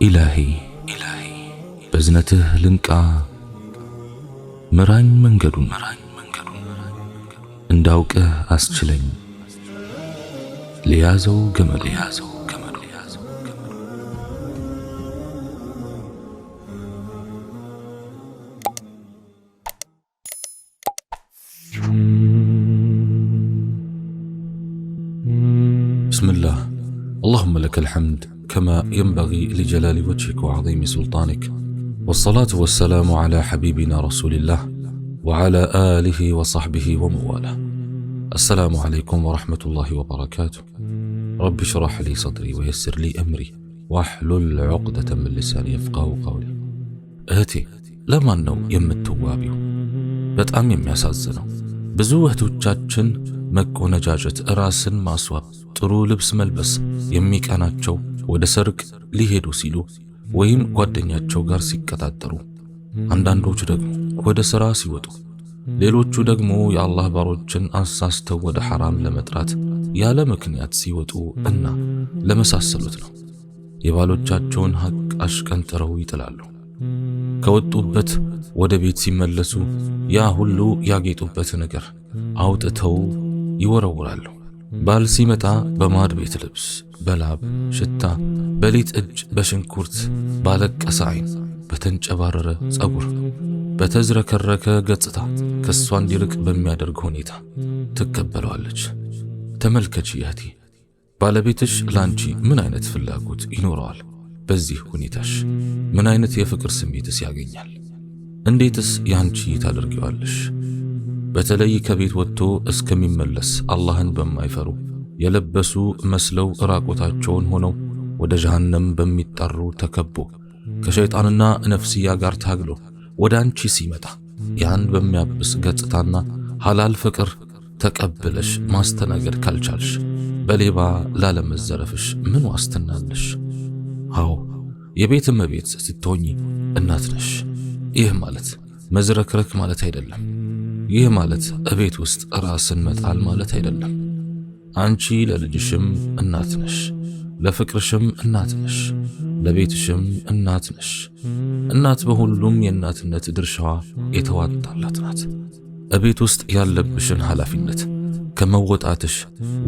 إلهي بزنته لنكا مران منجدون انداوك أسجلين ليازو جمل بسم الله. اللهم لك الحمد كما ينبغي لجلال وجهك وعظيم سلطانك، والصلاة والسلام على حبيبنا رسول الله وعلى آله وصحبه ومواله. السلام عليكم ورحمة الله وبركاته. رب اشرح لي صدري ويسر لي أمري واحلل عقدة من لساني يفقهوا قولي. እህቴ ለማን ነው የምትዋቢው? በጣም የሚያሳዝነው ብዙ እህቶቻችን መቆነጃጀት፣ ራስን ማስዋብ፣ ጥሩ ልብስ መልበስ የሚቀናቸው ወደ ሰርግ ሊሄዱ ሲሉ ወይም ጓደኛቸው ጋር ሲቀጣጠሩ፣ አንዳንዶቹ ደግሞ ወደ ሥራ ሲወጡ፣ ሌሎቹ ደግሞ የአላህ ባሮችን አሳስተው ወደ ሐራም ለመጥራት ያለ ምክንያት ሲወጡ እና ለመሳሰሉት ነው። የባሎቻቸውን ሐቅ አሽቀንጥረው ይጥላሉ። ከወጡበት ወደ ቤት ሲመለሱ ያ ሁሉ ያጌጡበት ነገር አውጥተው ይወረውራሉ። ባል ሲመጣ በማድ ቤት ልብስ፣ በላብ ሽታ፣ በሊጥ እጅ፣ በሽንኩርት ባለቀሰ ዓይን፣ በተንጨባረረ ጸጉር፣ በተዝረከረከ ገጽታ ከሷ እንዲርቅ በሚያደርግ ሁኔታ ትቀበለዋለች። ተመልከች እህቴ፣ ባለቤትሽ ላንቺ ምን አይነት ፍላጎት ይኖረዋል? በዚህ ሁኔታሽ ምን አይነት የፍቅር ስሜትስ ያገኛል? እንዴትስ ያንቺ ታደርጊዋለሽ? በተለይ ከቤት ወጥቶ እስከሚመለስ አላህን በማይፈሩ የለበሱ መስለው ራቆታቸውን ሆነው ወደ ጀሃነም በሚጣሩ ተከቦ ከሸይጣንና ነፍስያ ጋር ታግሎ ወደ አንቺ ሲመጣ ያን በሚያብስ ገጽታና ሐላል ፍቅር ተቀብለሽ ማስተናገድ ካልቻልሽ በሌባ ላለመዘረፍሽ ምን ዋስትና አለሽ? አዎ የቤት እመቤት ስትሆኚ እናት ነሽ። ይህ ማለት መዝረክረክ ማለት አይደለም። ይህ ማለት እቤት ውስጥ ራስን መጣል ማለት አይደለም። አንቺ ለልጅሽም እናት ነሽ፣ ለፍቅርሽም እናት ነሽ፣ ለቤትሽም እናት ነሽ። እናት በሁሉም የእናትነት ድርሻዋ የተዋጣላት ናት። እቤት ውስጥ ያለብሽን ኃላፊነት ከመወጣትሽ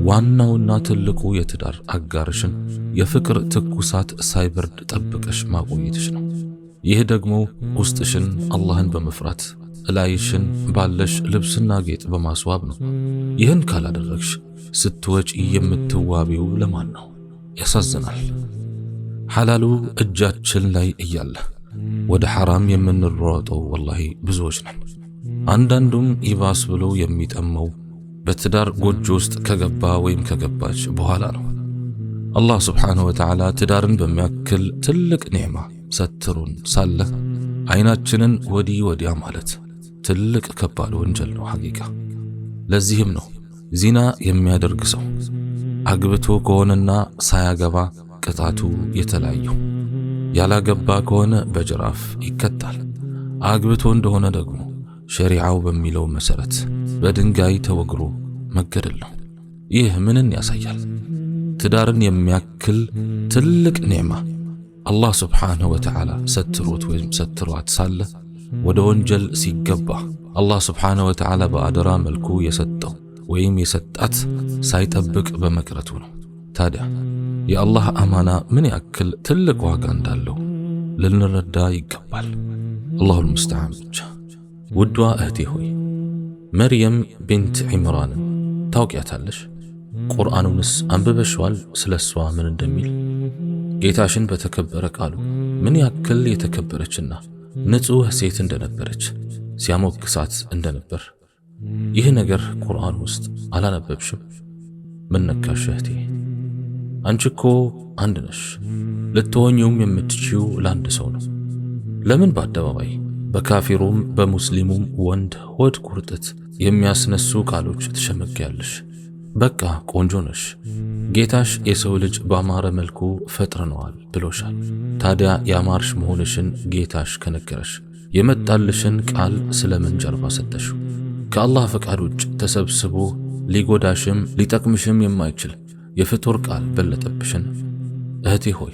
ዋናውና ትልቁ የትዳር አጋርሽን የፍቅር ትኩሳት ሳይበርድ ጠብቀሽ ማቆየትሽ ነው። ይህ ደግሞ ውስጥሽን አላህን በመፍራት እላይሽን ባለሽ ልብስና ጌጥ በማስዋብ ነው። ይህን ካላደረግሽ ስትወጪ የምትዋቢው ለማን ነው? ያሳዝናል። ሐላሉ እጃችን ላይ እያለ ወደ ሐራም የምንሮጠው ወላሂ ብዙዎች ነን። አንዳንዱም ይባስ ብሎ የሚጠመው በትዳር ጎጆ ውስጥ ከገባ ወይም ከገባች በኋላ ነው። አላህ ስብሓንሁ ወተዓላ ትዳርን በሚያክል ትልቅ ኒዕማ ሰትሩን ሳለ አይናችንን ወዲህ ወዲያ ማለት ትልቅ ከባድ ወንጀል ነው ሐቂቃ። ለዚህም ነው ዚና የሚያደርግ ሰው አግብቶ ከሆነና ሳያገባ ቅጣቱ የተለያየው። ያላገባ ከሆነ በጅራፍ ይቀጣል። አግብቶ እንደሆነ ደግሞ ሸሪዓው በሚለው መሰረት በድንጋይ ተወግሮ መገደል ነው። ይህ ምንን ያሳያል? ትዳርን የሚያክል ትልቅ ኒዕማ አላህ ስብሓንሁ ወተዓላ ሰትሮት ወይም ሰትሯት ሳለ ወደ ወንጀል ሲገባ አላህ ስብሓንሁ ወተዓላ በአደራ መልኩ የሰጠው ወይም የሰጣት ሳይጠብቅ በመቅረቱ ነው። ታዲያ የአላህ አማና ምን ያክል ትልቅ ዋጋ እንዳለው ልንረዳ ይገባል። አላሁል ሙስተዓን ብቻ። ውዷ እህቴ ሆይ መርየም ቢንት ዒምራንን ታውቂያታለሽ? ቁርአኑንስ አንብበሽዋል? ስለሷ ምን እንደሚል ጌታሽን በተከበረ ቃሉ ምን ያክል የተከበረችና ንጹህ ሴት እንደነበረች ሲያሞግሳት እንደነበር ይህ ነገር ቁርአን ውስጥ አላነበብሽም? ምን ነካሽ እህቴ? አንቺ እኮ አንድ ነሽ። ልትሆኚውም የምትችይው ለአንድ ሰው ነው። ለምን በአደባባይ በካፊሩም በሙስሊሙም ወንድ ሆድ ቁርጠት የሚያስነሱ ቃሎች ትሸመጊያለሽ? በቃ ቆንጆ ነሽ፣ ጌታሽ የሰው ልጅ ባማረ መልኩ ፈጥረነዋል ብሎሻል። ታዲያ ያማርሽ መሆንሽን ጌታሽ ከነገረሽ የመጣልሽን ቃል ስለምን ጀርባ ሰጠሽው? ከአላህ ፈቃድ ውጭ ተሰብስቦ ሊጎዳሽም ሊጠቅምሽም የማይችል የፍጡር ቃል በለጠብሽን? እህቴ ሆይ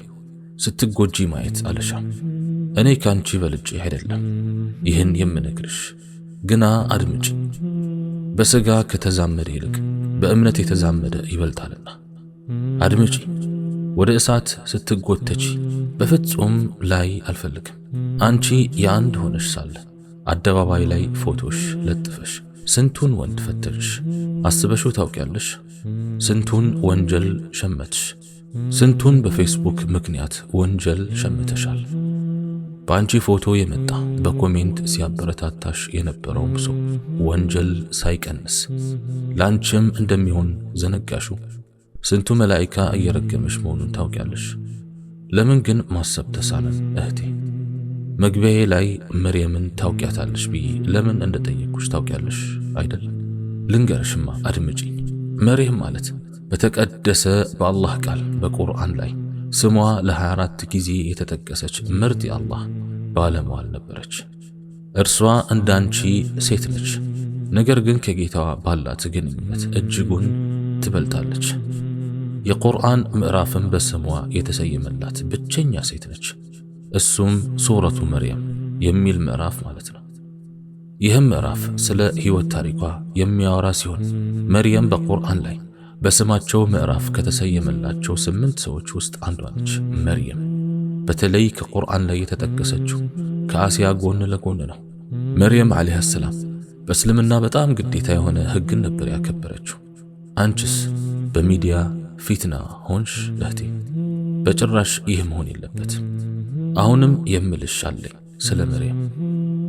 ስትጎጂ ማየት አልሻም። እኔ ካንቺ በልጬ አይደለም ይህን የምነግርሽ፣ ግና አድምጪ። በሥጋ ከተዛመደ ይልቅ በእምነት የተዛመደ ይበልጣልና አድምጪ። ወደ እሳት ስትጎተቺ በፍጹም ላይ አልፈልግም። አንቺ የአንድ ሆነሽ ሳለ አደባባይ ላይ ፎቶሽ ለጥፈሽ ስንቱን ወንድ ፈተሽ አስበሽው ታውቂያለሽ? ስንቱን ወንጀል ሸመትሽ? ስንቱን በፌስቡክ ምክንያት ወንጀል ሸምተሻል? በአንቺ ፎቶ የመጣ በኮሜንት ሲያበረታታሽ የነበረው ሰው ወንጀል ሳይቀንስ ላንቺም እንደሚሆን ዘነጋሹ? ስንቱ መላእክት እየረገመሽ መሆኑን ታውቂያለሽ? ለምን ግን ማሰብ ተሳነን እህቴ? መግቢያዬ ላይ መርየምን ታውቂያታለሽ ብዬ ለምን እንደጠየቅኩሽ ታውቂያለሽ አይደል? ልንገርሽማ አድምጪኝ። መርየም ማለት በተቀደሰ በአላህ ቃል በቁርአን ላይ ስሟ ለ24 ጊዜ የተጠቀሰች ምርጥ የአላህ ባለሟል ነበረች። እርሷ እንዳንቺ ሴት ነች፣ ነገር ግን ከጌታዋ ባላት ግንኙነት እጅጉን ትበልጣለች። የቁርአን ምዕራፍን በስሟ የተሰየመላት ብቸኛ ሴት ነች። እሱም ሱረቱ መርየም የሚል ምዕራፍ ማለት ነው። ይህም ምዕራፍ ስለ ሕይወት ታሪኳ የሚያወራ ሲሆን መርየም በቁርአን ላይ በስማቸው ምዕራፍ ከተሰየመላቸው 8 ሰዎች ውስጥ አንዷ ነች። መርየም በተለይ ከቁርአን ላይ የተጠቀሰችው ከአሲያ ጎን ለጎን ነው። መርየም ዓለይሃ ሰላም በእስልምና በጣም ግዴታ የሆነ ሕግን ነበር ያከበረችው። አንቺስ በሚዲያ ፊትና ሆንሽ እህቴ? በጭራሽ ይህ መሆን የለበትም። አሁንም የምልሽ አለኝ ስለ መርየም።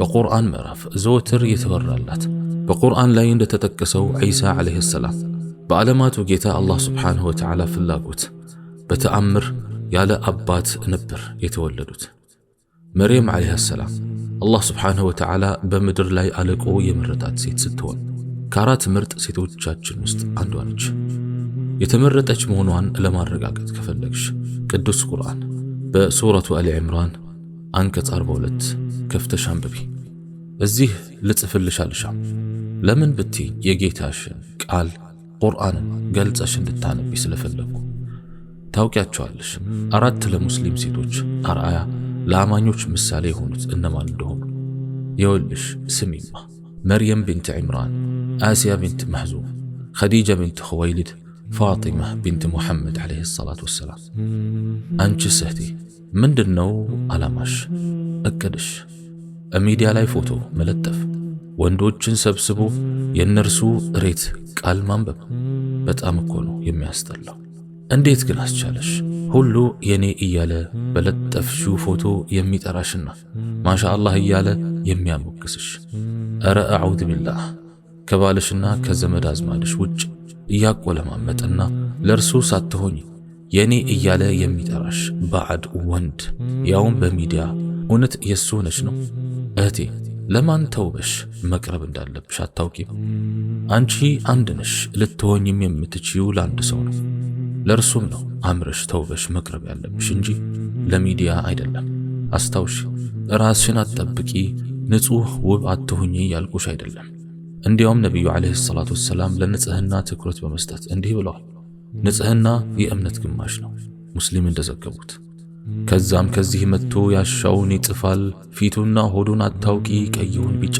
በቁርአን ምዕራፍ ዘወትር የተወራላት በቁርአን ላይ እንደተጠቀሰው ዒሳ ዓለይሂ ሰላም በዓለማቱ ጌታ አላህ ሱብሓነሁ ወተዓላ ፍላጎት በተአምር ያለ አባት ነበር የተወለዱት። መርየም ዓለይሃ ሰላም አላህ ሱብሓነሁ ወተዓላ በምድር ላይ አለቆ የመረጣት ሴት ስትሆን ከአራት ምርጥ ሴቶቻችን ውስጥ አንዷ ነች። የተመረጠች መሆኗን ለማረጋገጥ ከፈለግሽ ቅዱስ ቁርአን በሱረቱ አሊ ዕምራን አንቀጽ 42 ከፍተሽ አንብቢ። እዚህ ልጽፍልሽ አልሻም። ለምን ብትይ የጌታሽን ቃል ቁርአንን ገልጸሽ እንድታነቢ ስለፈለጉ። ታውቂያቸዋለሽ 4 ለሙስሊም ሴቶች አርአያ ለአማኞች ምሳሌ የሆኑት እነማን እንደሆኑ? የወልሽ ስሚማ፣ መርየም ቢንት ዕምራን፣ አሲያ ቢንት መሕዙም፣ ኸዲጃ ቢንት ኹወይሊድ፣ ፋጢማ ቢንት ሙሐመድ ዓለይሂ ሰላቱ ወሰላም። አንቺስ እህቴ ምንድነው ዓላማሽ? እቅድሽ? ሚዲያ ላይ ፎቶ መለጠፍ፣ ወንዶችን ሰብስቦ የእነርሱ ሬት ቃል ማንበብ? በጣም እኮ ነው የሚያስጠላው። እንዴት ግን አስቻለሽ? ሁሉ የኔ እያለ በለጠፍሽው ፎቶ የሚጠራሽና ማሻአላህ እያለ የሚያሞግስሽ። እረ አዑዝ ቢላህ ከባልሽና ከዘመድ አዝማድሽ ውጭ እያቆለማመጠና ለእርሱ ሳትሆኝ የኔ እያለ የሚጠራሽ ባዕድ ወንድ ያውም በሚዲያ እውነት የሱ ነች ነው? እህቴ ለማን ተውበሽ መቅረብ እንዳለብሽ አታውቂም? አንቺ አንድ ነሽ። ልትሆኝም የምትችይው ለአንድ ሰው ነው። ለእርሱም ነው አምረሽ ተውበሽ መቅረብ ያለብሽ እንጂ ለሚዲያ አይደለም። አስታውሽ፣ ራስሽን አትጠብቂ፣ ንጹህ ውብ አትሁኚ ያልኩሽ አይደለም። እንዲያውም ነቢዩ ዓለይሂ ሰላቱ ወሰላም ለንጽህና ትኩረት በመስጠት እንዲህ ብለዋል፣ ንጽህና የእምነት ግማሽ ነው። ሙስሊም እንደዘገቡት። ከዛም ከዚህ መጥቶ ያሻውን ይጽፋል፣ ፊቱና ሆዱን አታውቂ፣ ቀይውን ቢጫ፣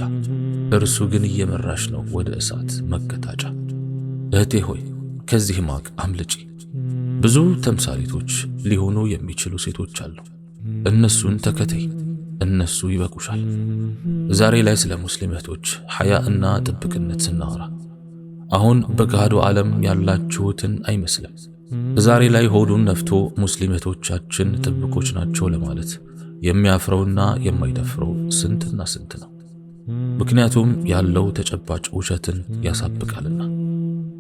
እርሱ ግን እየመራሽ ነው ወደ እሳት መቀጣጫ። እህቴ ሆይ ከዚህ ማቅ አምልጪ። ብዙ ተምሳሌቶች ሊሆኑ የሚችሉ ሴቶች አሉ። እነሱን ተከተይ፣ እነሱ ይበቁሻል። ዛሬ ላይ ስለ ሙስሊም እህቶች ሐያ እና ጥብቅነት ስናወራ አሁን በገሃዱ ዓለም ያላችሁትን አይመስልም። ዛሬ ላይ ሆዱን ነፍቶ ሙስሊም እህቶቻችን ጥብቆች ናቸው ለማለት የሚያፍረውና የማይደፍረው ስንትና ስንት ነው። ምክንያቱም ያለው ተጨባጭ ውሸትን ያሳብቃልና።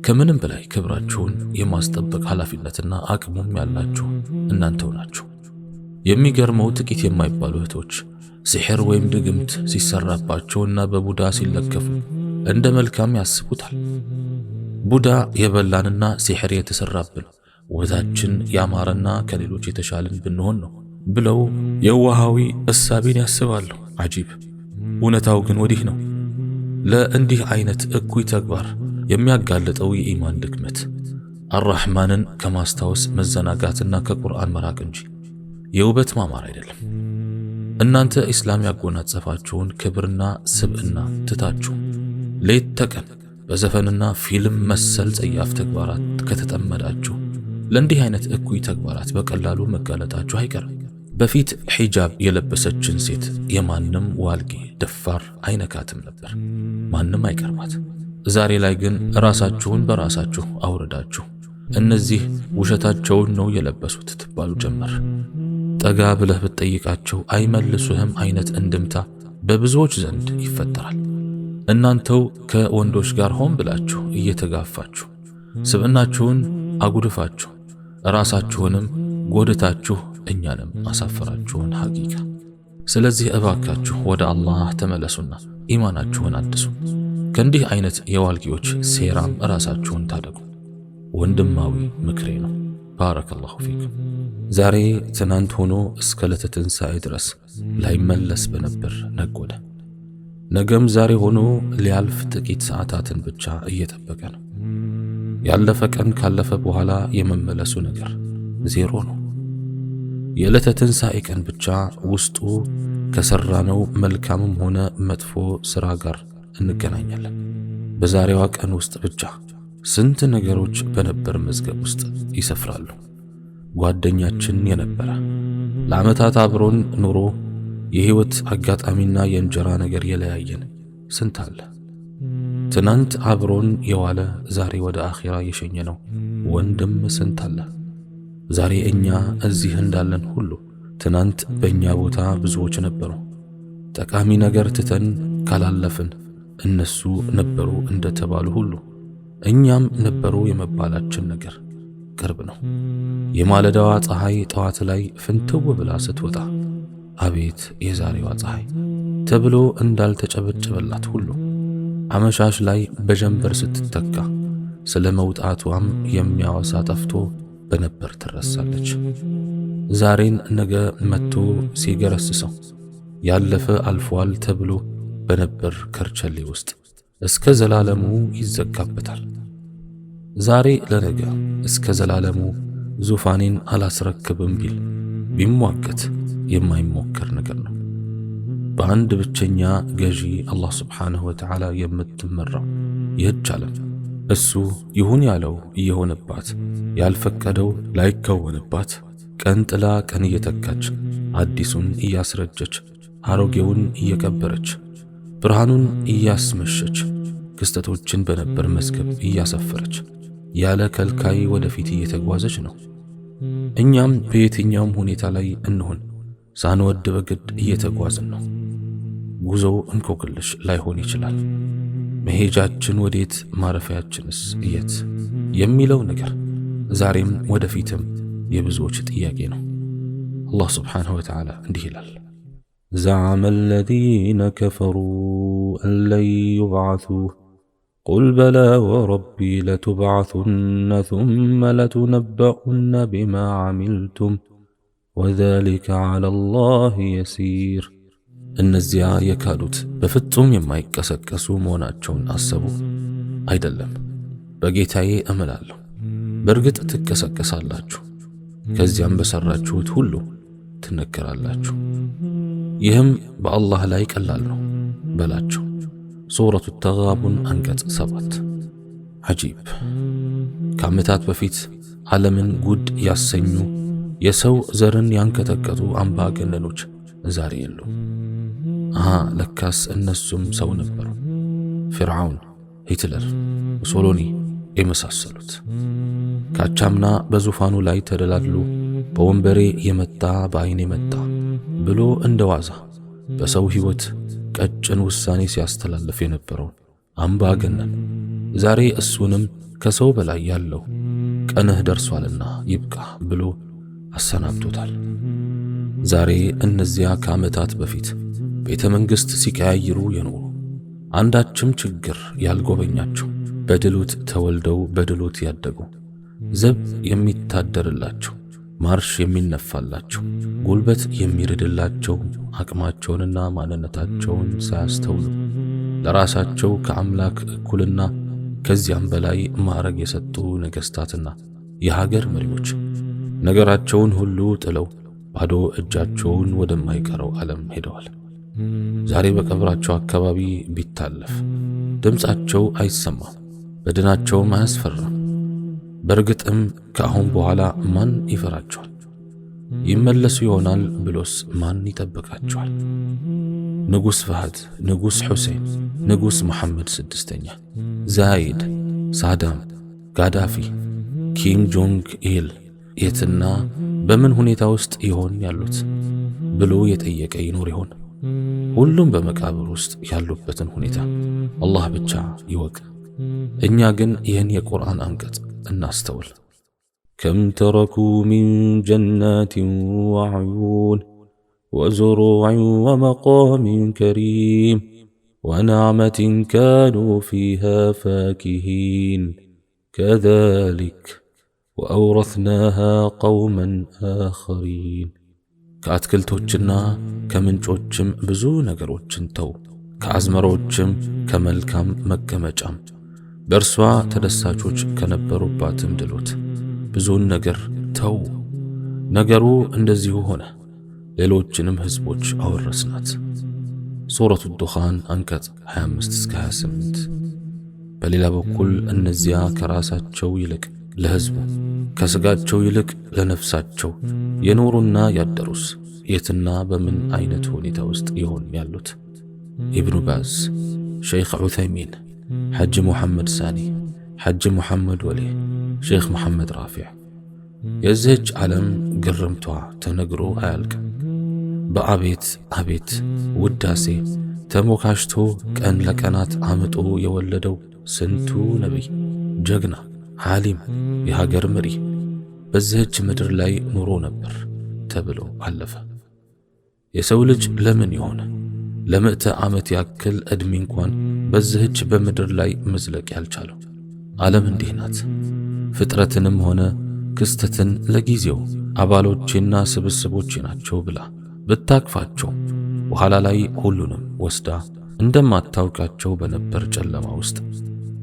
ከምንም በላይ ክብራችሁን የማስጠበቅ ኃላፊነትና አቅሙም ያላችሁ እናንተው ናችሁ። የሚገርመው ጥቂት የማይባሉ እህቶች ሲሕር ወይም ድግምት ሲሰራባቸውና በቡዳ ሲለከፉ እንደ መልካም ያስቡታል። ቡዳ የበላንና ሲሕር የተሰራብን ወዛችን ያማረና ከሌሎች የተሻለን ብንሆን ነው ብለው የዋሃዊ እሳቤን ያስባሉ። አጂብ! እውነታው ግን ወዲህ ነው። ለእንዲህ አይነት እኩይ ተግባር የሚያጋልጠው የኢማን ድክመት፣ አራሕማንን ከማስታወስ መዘናጋትና ከቁርአን መራቅ እንጂ የውበት ማማር አይደለም። እናንተ ኢስላም ያጎናጸፋችሁን ክብርና ስብዕና ትታችሁ ሌት ተቀን በዘፈንና ፊልም መሰል ጸያፍ ተግባራት ከተጠመዳችሁ ለእንዲህ አይነት እኩይ ተግባራት በቀላሉ መጋለጣችሁ አይቀርም። በፊት ሒጃብ የለበሰችን ሴት የማንም ዋልጌ ደፋር አይነካትም ነበር፣ ማንም አይቀርባት። ዛሬ ላይ ግን ራሳችሁን በራሳችሁ አውርዳችሁ እነዚህ ውሸታቸውን ነው የለበሱት ትባሉ ጀመር። ጠጋ ብለህ ብትጠይቃቸው አይመልሱህም አይነት እንድምታ በብዙዎች ዘንድ ይፈጠራል። እናንተው ከወንዶች ጋር ሆን ብላችሁ እየተጋፋችሁ ስብዕናችሁን አጉድፋችሁ ራሳችሁንም ጎድታችሁ እኛንም አሳፈራችሁን ሐቂቃ። ስለዚህ እባካችሁ ወደ አላህ ተመለሱና ኢማናችሁን አድሱ። ከእንዲህ አይነት የዋልጌዎች ሴራም ራሳችሁን ታደጉ። ወንድማዊ ምክሬ ነው። ባረከላሁ ፊኩም። ዛሬ ትናንት ሆኖ እስከ ዕለተ ትንሣኤ ድረስ ላይመለስ በነበር ነጎደ። ነገም ዛሬ ሆኖ ሊያልፍ ጥቂት ሰዓታትን ብቻ እየጠበቀ ነው። ያለፈ ቀን ካለፈ በኋላ የመመለሱ ነገር ዜሮ ነው። የዕለተ ትንሣኤ ቀን ብቻ ውስጡ ከሰራነው መልካምም ሆነ መጥፎ ሥራ ጋር እንገናኛለን። በዛሬዋ ቀን ውስጥ ብቻ ስንት ነገሮች በነበር መዝገብ ውስጥ ይሰፍራሉ። ጓደኛችን የነበረ ለዓመታት አብሮን ኑሮ የህይወት አጋጣሚና የእንጀራ ነገር የለያየን ስንት አለ። ትናንት አብሮን የዋለ ዛሬ ወደ አኺራ የሸኘነው ወንድም ስንት አለ። ዛሬ እኛ እዚህ እንዳለን ሁሉ ትናንት በእኛ ቦታ ብዙዎች ነበሩ። ጠቃሚ ነገር ትተን ካላለፍን እነሱ ነበሩ እንደተባሉ ሁሉ እኛም ነበሩ የመባላችን ነገር ቅርብ ነው። የማለዳዋ ፀሐይ ጠዋት ላይ ፍንትው ብላ ስትወጣ አቤት የዛሬዋ ፀሐይ ተብሎ እንዳልተጨበጨበላት ሁሉ አመሻሽ ላይ በጀንበር ስትተካ ስለ መውጣቷም የሚያወሳ ጠፍቶ በነበር ትረሳለች። ዛሬን ነገ መጥቶ ሲገረስሰው ያለፈ አልፏል ተብሎ በነበር ከርቸሌ ውስጥ እስከ ዘላለሙ ይዘጋበታል። ዛሬ ለነገ እስከ ዘላለሙ ዙፋኔን አላስረክብም ቢል ቢሟገት የማይሞከር ነገር ነው። በአንድ ብቸኛ ገዢ አላህ ስብሓንሁ ወተዓላ የምትመራው ይህች ዓለም እሱ ይሁን ያለው እየሆነባት ያልፈቀደው ላይከወንባት ቀን ጥላ ቀን እየተካች አዲሱን እያስረጀች አሮጌውን እየቀበረች ብርሃኑን እያስመሸች ክስተቶችን በነበር መዝገብ እያሰፈረች ያለ ከልካይ ወደፊት እየተጓዘች ነው። እኛም በየትኛውም ሁኔታ ላይ እንሆን ሳንወድ በግድ እየተጓዝን ነው። ጉዞው እንቆቅልሽ ላይሆን ይችላል። መሄጃችን ወዴት ማረፊያችንስ የት የሚለው ነገር ዛሬም ወደፊትም የብዙዎች ጥያቄ ነው። አላህ ስብሓንሁ ወተዓላ እንዲህ ይላል፣ زعم الذين كفروا أن لن يبعثوا قل بلى وربي لتبعثن ثم لتنبؤن بما عملتم وذلك على الله يسير። እነዚያ የካዱት በፍጹም የማይቀሰቀሱ መሆናቸውን አሰቡ። አይደለም በጌታዬ እምላለሁ በእርግጥ ትቀሰቀሳላችሁ፣ ከዚያም በሰራችሁት ሁሉ ትነገራላችሁ። ይህም በአላህ ላይ ቀላል ነው በላቸው። ሱረቱ ተጋቡን አንቀጽ 7። ዐጂብ! ከዓመታት በፊት ዓለምን ጉድ ያሰኙ የሰው ዘርን ያንከተከቱ አምባገነኖች ዛሬ የሉም። ለካስ እነሱም ሰው ነበሩ። ፊርዓውን፣ ሂትለር፣ ሙሶሎኒ የመሳሰሉት። ካቻምና በዙፋኑ ላይ ተደላድሎ በወንበሬ የመጣ በአይን የመጣ ብሎ እንደዋዛ በሰው ሕይወት ቀጭን ውሳኔ ሲያስተላልፍ የነበረውን አምባገነን ዛሬ እሱንም ከሰው በላይ ያለው ቀንህ ደርሷልና ይብቃ ብሎ አሰናብቶታል። ዛሬ እነዚያ ከዓመታት በፊት ቤተ መንግሥት ሲቀያይሩ የኖሩ አንዳችም ችግር ያልጎበኛቸው በድሎት ተወልደው በድሎት ያደጉ ዘብ የሚታደርላቸው ማርሽ የሚነፋላቸው ጉልበት የሚርድላቸው አቅማቸውንና ማንነታቸውን ሳያስተውሉ ለራሳቸው ከአምላክ እኩልና ከዚያም በላይ ማዕረግ የሰጡ ነገሥታትና የሀገር መሪዎች ነገራቸውን ሁሉ ጥለው ባዶ እጃቸውን ወደማይቀረው ዓለም ሄደዋል። ዛሬ በቀብራቸው አካባቢ ቢታለፍ ድምፃቸው አይሰማም፣ በድናቸውም አያስፈራም። በእርግጥም ከአሁን በኋላ ማን ይፈራቸዋል? ይመለሱ ይሆናል ብሎስ ማን ይጠብቃቸዋል? ንጉሥ ፈህድ፣ ንጉሥ ሁሴን፣ ንጉሥ መሐመድ ስድስተኛ፣ ዛይድ፣ ሳዳም፣ ጋዳፊ፣ ኪም ጆንግ ኢል የትና በምን ሁኔታ ውስጥ ይሆን ያሉት ብሎ የጠየቀ ይኖር ይሆን? ሁሉም በመቃብር ውስጥ ያሉበትን ሁኔታ አላህ ብቻ ይወቅ። እኛ ግን ይህን የቁርአን አንቀጽ እናስተውል። ከም ተረኩ ሚን ጀናትን ወዐዩን ወዙሩዕን ወመቃምን ከሪም ወነዕመትን ካኑ ፊሃ ፋኪሂን ከዛሊክ ወአውረስናሃ ቀውመን አኸሪን። ከአትክልቶችና ከምንጮችም ብዙ ነገሮችን ተው፣ ከአዝመሮችም ከመልካም መቀመጫም በእርሷ ተደሳቾች ከነበሩባትም ድሎት ብዙን ነገር ተው። ነገሩ እንደዚሁ ሆነ፣ ሌሎችንም ህዝቦች አወረስናት። ሱረቱ ዱኻን አንቀጽ 25-28። በሌላ በኩል እነዚያ ከራሳቸው ይልቅ ለህዝቡ ከስጋቸው ይልቅ ለነፍሳቸው የኖሩና ያደሩስ የትና በምን አይነት ሁኔታ ውስጥ ይሆን ያሉት? ኢብኑ ባዝ፣ ሸይኽ ዑተይሚን፣ ሐጅ ሙሐመድ ሳኒ፣ ሐጅ ሙሐመድ ወሌ፣ ሼኽ መሐመድ ራፊዕ። የዚህች ዓለም ግርምቷ ተነግሮ አያልቅም። በአቤት አቤት ውዳሴ ተሞካሽቶ ቀን ለቀናት አምጦ የወለደው ስንቱ ነቢይ፣ ጀግና፣ ዓሊም፣ የሀገር መሪ በዚህች ምድር ላይ ኑሮ ነበር ተብሎ አለፈ። የሰው ልጅ ለምን ይሆን ለምዕተ ዓመት ያክል ዕድሜ እንኳን በዚህች በምድር ላይ መዝለቅ ያልቻለው? ዓለም እንዲህ ናት። ፍጥረትንም ሆነ ክስተትን ለጊዜው አባሎቼና ስብስቦቼ ናቸው ብላ ብታቅፋቸው በኋላ ላይ ሁሉንም ወስዳ እንደማታውቃቸው በነበር ጨለማ ውስጥ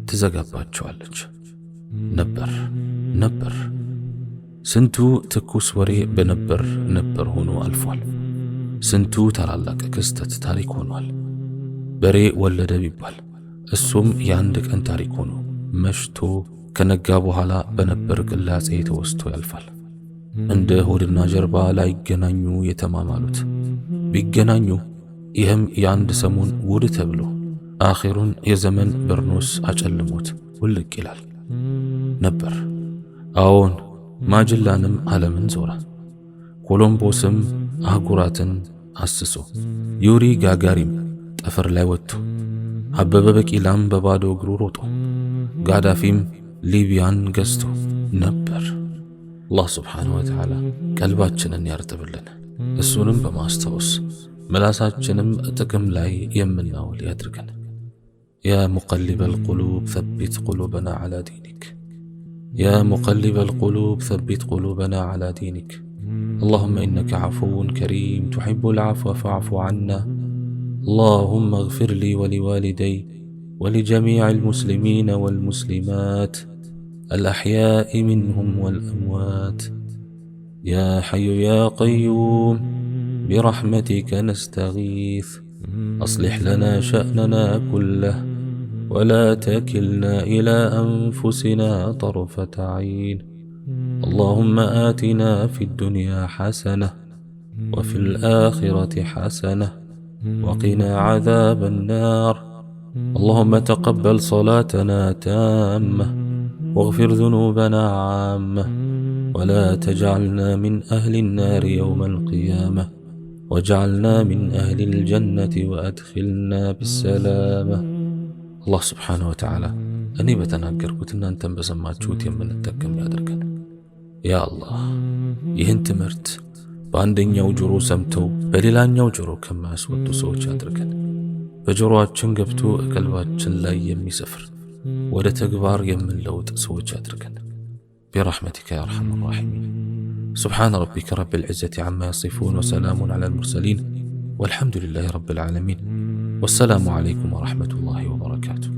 ትዘጋባቸዋለች። ነበር ስንቱ ትኩስ ወሬ ነበር ሆኖ አልፏል። ስንቱ ታላላቅ ክስተት ታሪክ ሆኗል። በሬ ወለደ ቢባል እሱም የአንድ ቀን ታሪክ ሆኖ መሽቶ ከነጋ በኋላ በነበር ቅላጼ ተወስቶ ያልፋል። እንደ ሆድና ጀርባ ላይገናኙ የተማማሉት ቢገናኙ ይህም የአንድ ሰሞን ውድ ተብሎ አኺሩን የዘመን በርኖስ አጨልሞት ውልቅ ይላል። ነበር አዎን፣ ማጅላንም ዓለምን ዞረ። ኮሎምቦስም አህጉራትን አስሶ፣ ዩሪ ጋጋሪም ጠፈር ላይ ወጥቶ፣ አበበ ቢቂላም በባዶ እግሩ ሮጦ፣ ጋዳፊም ሊቢያን ገዝቶ ነበር። አላህ ስብሓነሁ ወተዓላ ቀልባችንን ያርጥብልን፣ እሱንም በማስታወስ ምላሳችንም ጥቅም ላይ የምናውል ያድርገን። ያ ሙቀሊበል ቁሉብ ሰቢት ቁሉበና ዐላ ዲኒክ፣ ያ ሙቀሊበል ቁሉብ ሰቢት ቁሉበና ዐላ ዲኒክ። اللهم إنك عفو كريم تحب العفو فاعف عنا. اللهم اغفر لي ولوالدي ولجميع المسلمين والمسلمات الأحياء منهم والأموات. يا حي يا قيوم برحمتك نستغيث، أصلح لنا شأننا كله ولا تكلنا إلى أنفسنا طرفة عين. اللهم آتنا في الدنيا حسنة وفي الآخرة حسنة وقنا عذاب النار. اللهم تقبل صلاتنا تامة واغفر ذنوبنا عامة ولا تجعلنا من أهل النار يوم القيامة واجعلنا من أهل الجنة وأدخلنا بالسلامة. الله سبحانه وتعالى أني بتناقركت أن أنتم بسماتشوت يمن التكم يادركن. يا الله ይህን ትምህርት በአንደኛው ጆሮ ሰምተው በሌላኛው ጆሮ ከማያስወጡ ሰዎች አድርገን፣ በጆሮአችን ገብቶ ቀልባችን ላይ የሚሰፍር ወደ ተግባር የምንለውጥ ሰዎች አድርገን። برحمتك يا أرحم الراحمين. سبحان ربك رب العزة عما يصفون وسلام على المرسلين والحمد لله رب العالمين. والسلام عليكم ورحمة الله وبركاته.